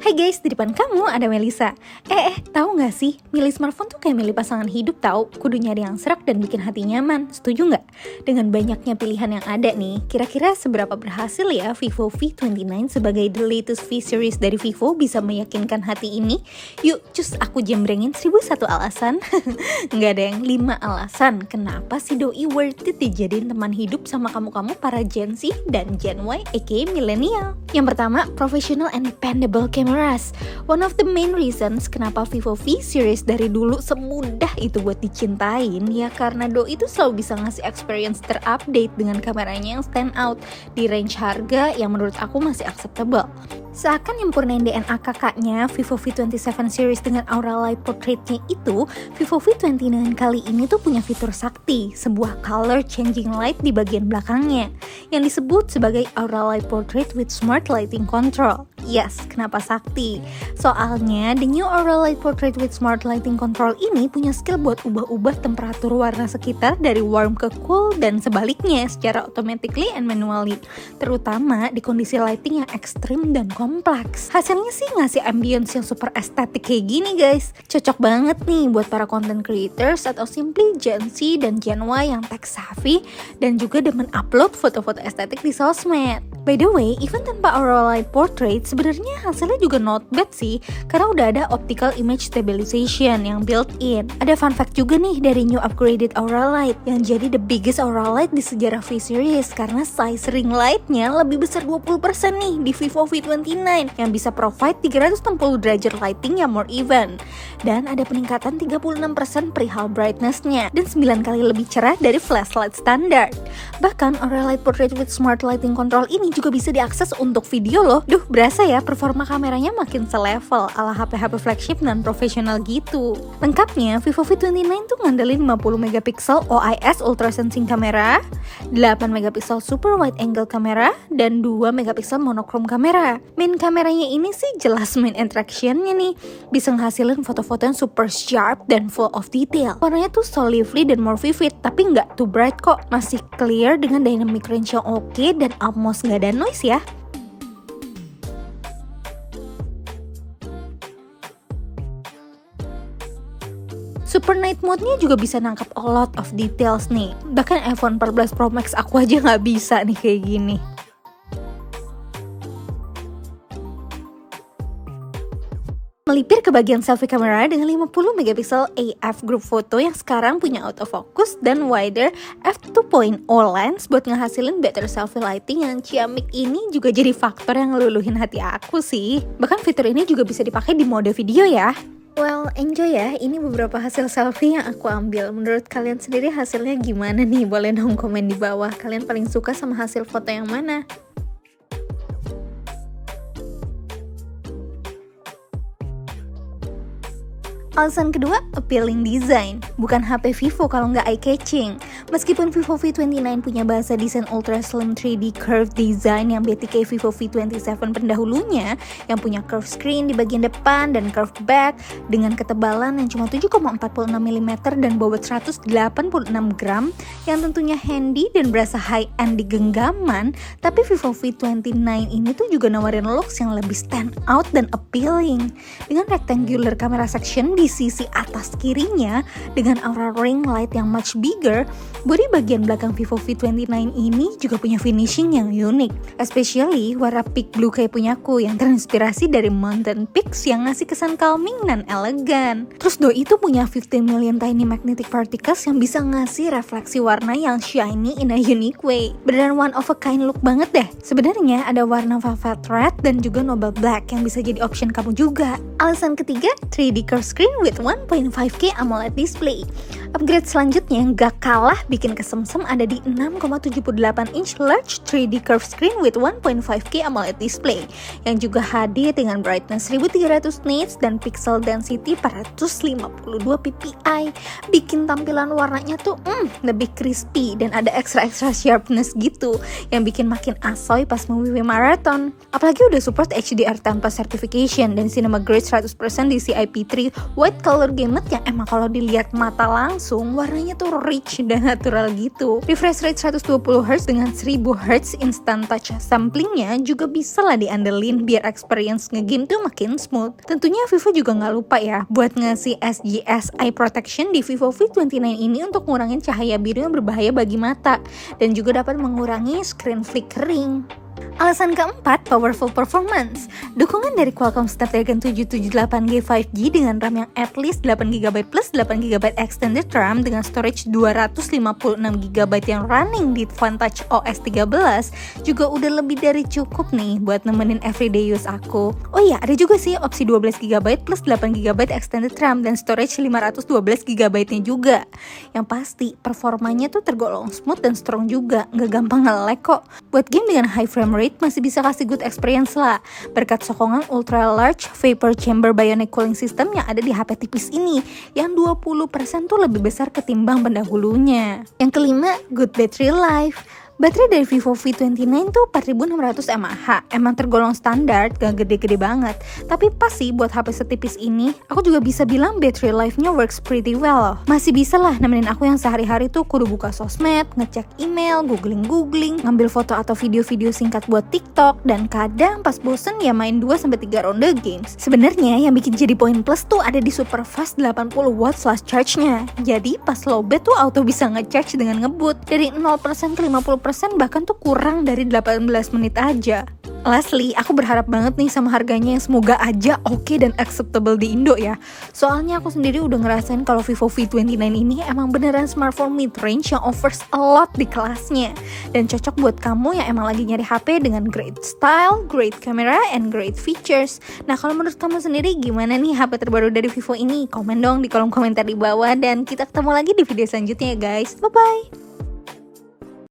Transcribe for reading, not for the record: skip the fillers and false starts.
Hai guys, di depan kamu ada Melisa. Tahu nggak sih, milih smartphone tuh kayak milih pasangan hidup tahu. Kudu nyari yang serak dan bikin hati nyaman. Setuju nggak? Dengan banyaknya pilihan yang ada nih, kira-kira seberapa berhasil ya Vivo V29 sebagai the latest V series dari Vivo bisa meyakinkan hati ini? Yuk, cus aku jembrengin 1001 alasan. Nggak ada yang 5 alasan kenapa si doi worth it dijadiin teman hidup sama kamu-kamu para Gen Z dan Gen Y aka millennial. Yang pertama, professional and dependable cameras. One of the main reasons kenapa Vivo V series dari dulu semudah itu buat dicintain ya karena doi itu selalu bisa ngasih experience terupdate dengan kameranya yang stand out di range harga yang menurut aku masih acceptable. Seakan nyempurnain DNA kakaknya, Vivo V27 series dengan Aura Light Portraitnya itu, Vivo V29 kali ini tuh punya fitur sakti, sebuah color changing light di bagian belakangnya, yang disebut sebagai Aura Light Portrait with Smart Lighting Control. Yes, kenapa sakti? Soalnya, the new Aura Light Portrait with Smart Lighting Control ini punya skill buat ubah-ubah temperatur warna sekitar dari warm ke cool dan sebaliknya secara automatically and manually, terutama di kondisi lighting yang ekstrim dan kompleks. Hasilnya sih ngasih ambience yang super estetik kayak gini guys. Cocok banget nih buat para content creators atau simply Gen Z dan Gen Y yang tech savvy dan juga demen upload foto-foto estetik di sosmed. By the way, even tanpa Aura Light Portrait, sebenarnya hasilnya juga not bad sih, karena udah ada optical image stabilization yang built-in. Ada fun fact juga nih dari new upgraded Aura Light yang jadi the biggest Aura Light di sejarah V series karena size ring lightnya lebih besar 20% nih di Vivo V29 yang bisa provide 360 derajat lighting yang more even. Dan ada peningkatan 36% perihal brightness-nya dan 9 kali lebih cerah dari flashlight standar. Bahkan Aura Light Portrait with Smart Lighting Control ini juga bisa diakses untuk video loh. Duh, berasa ya performa kameranya makin selevel ala HP-HP flagship dan profesional gitu. Lengkapnya, Vivo V29 tuh ngandelin 50 megapiksel OIS ultra sensing kamera, 8 megapiksel super wide angle kamera, dan 2 megapiksel monochrome kamera. Main kameranya ini sih jelas main attraction-nya nih. Bisa ngehasilin foto-foto yang super sharp dan full of detail. Warnanya tuh so lively dan more vivid, tapi nggak too bright kok. Masih clear dengan dynamic range yang oke dan almost nggak ada noise ya. Super Night Mode-nya juga bisa nangkap a lot of details nih. Bahkan iPhone 14 Pro Max aku aja nggak bisa nih kayak gini. Melipir ke bagian selfie kamera dengan 50 megapiksel AF group photo yang sekarang punya autofocus dan wider f2.0 lens buat ngehasilin better selfie lighting yang ciamik ini juga jadi faktor yang ngeluluhin hati aku sih. Bahkan fitur ini juga bisa dipakai di mode video ya. Well, enjoy ya, ini beberapa hasil selfie yang aku ambil. Menurut kalian sendiri hasilnya gimana nih? Boleh dong komen di bawah, kalian paling suka sama hasil foto yang mana? Alasan kedua, appealing design. Bukan HP Vivo kalau nggak eye-catching. Meskipun Vivo V29 punya bahasa desain ultra slim 3D curved design yang BTK Vivo V27 pendahulunya, yang punya curved screen di bagian depan dan curved back dengan ketebalan yang cuma 7,46 mm dan bobot 186 gram, yang tentunya handy dan berasa high-end di genggaman, tapi Vivo V29 ini tuh juga nawarin looks yang lebih stand out dan appealing. Dengan rectangular camera section di sisi atas kirinya dengan aura ring light yang much bigger, bodi bagian belakang Vivo V29 ini juga punya finishing yang unik, especially warna peak blue kayak punyaku yang terinspirasi dari mountain peaks yang ngasih kesan calming dan elegan. Terus doi itu punya 15 million tiny magnetic particles yang bisa ngasih refleksi warna yang shiny in a unique way. Beneran one of a kind look banget deh. Sebenarnya ada warna velvet red dan juga noble black yang bisa jadi option kamu juga. Alasan ketiga, 3D curved screen with 1.5K AMOLED display. Upgrade selanjutnya yang gak kalah bikin kesemsem ada di 6,78 inch large 3D curved screen with 1.5K AMOLED display yang juga hadir dengan brightness 1300 nits dan pixel density 452 ppi. Bikin tampilan warnanya tuh lebih crispy dan ada extra sharpness gitu yang bikin makin asoy pas movie marathon. Apalagi udah support HDR tanpa certification dan cinema grade 100% DCI-P3 white color gamut yang emang kalau dilihat mata langsung warnanya tuh rich dan natural gitu. Refresh rate 120Hz dengan 1000Hz instant touch samplingnya juga bisa lah diandelin biar experience ngegame tuh makin smooth. Tentunya Vivo juga nggak lupa ya buat ngasih SGS Eye Protection di Vivo V29 ini untuk ngurangin cahaya biru yang berbahaya bagi mata dan juga dapat mengurangi screen flickering. Alasan keempat, powerful performance. Dukungan dari Qualcomm Snapdragon 778G 5G dengan RAM yang at least 8GB plus 8GB extended RAM dengan storage 256GB yang running di Vantage OS 13 juga udah lebih dari cukup nih buat nemenin everyday use aku. Oh iya, ada juga sih opsi 12GB plus 8GB extended RAM dan storage 512GB-nya juga. Yang pasti, performanya tuh tergolong smooth dan strong juga, nggak gampang nge-lag kok. Buat game dengan high frame rate masih bisa kasih good experience lah berkat sokongan ultra large vapor chamber bionic cooling system yang ada di HP tipis ini yang 20% tuh lebih besar ketimbang pendahulunya. Yang kelima, good battery life. Baterai dari Vivo V29 tuh 4600 mAh, emang tergolong standar, gak gede-gede banget. Tapi pas sih buat HP setipis ini, aku juga bisa bilang battery life-nya works pretty well loh. Masih bisa lah nemenin aku yang sehari-hari tuh kudu buka sosmed, ngecek email, googling, ngambil foto atau video-video singkat buat TikTok, dan kadang pas bosen ya main 2-3 ronde games. Sebenarnya yang bikin jadi poin plus tuh ada di super fast 80W flash charge-nya. Jadi pas lowbat tuh auto bisa ngecharge dengan ngebut dari 0% ke 50%, bahkan tuh kurang dari 18 menit aja. Lastly, aku berharap banget nih sama harganya yang semoga aja oke dan acceptable di Indo ya. Soalnya aku sendiri udah ngerasain kalau Vivo V29 ini emang beneran smartphone mid-range yang offers a lot di kelasnya. Dan cocok buat kamu yang emang lagi nyari HP dengan great style, great camera, and great features. Nah, kalau menurut kamu sendiri gimana nih HP terbaru dari Vivo ini? Komen dong di kolom komentar di bawah dan kita ketemu lagi di video selanjutnya ya guys. Bye-bye!